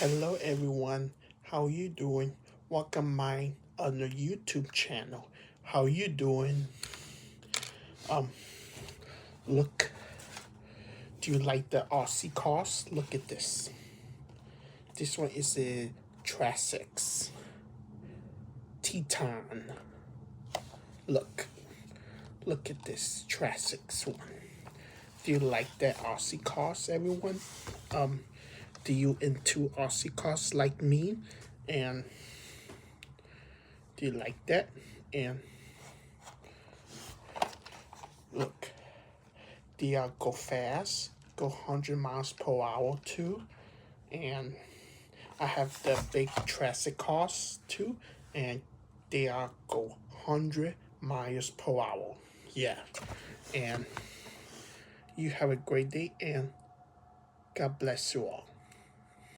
Hello everyone, how you doing? Welcome my other YouTube channel. How you doing? Look, do you like the Aussie cars? Look at this. This one is a Trasex Titan. Look at this Trasex one. Do you like that Aussie cars, everyone? Do you into Aussie cars like me? And do you like that? And look, they go fast, go 100 miles per hour too. And I have the big Trasex cars too, and they go 100 miles per hour. Yeah, and you have a great day, and God bless you all.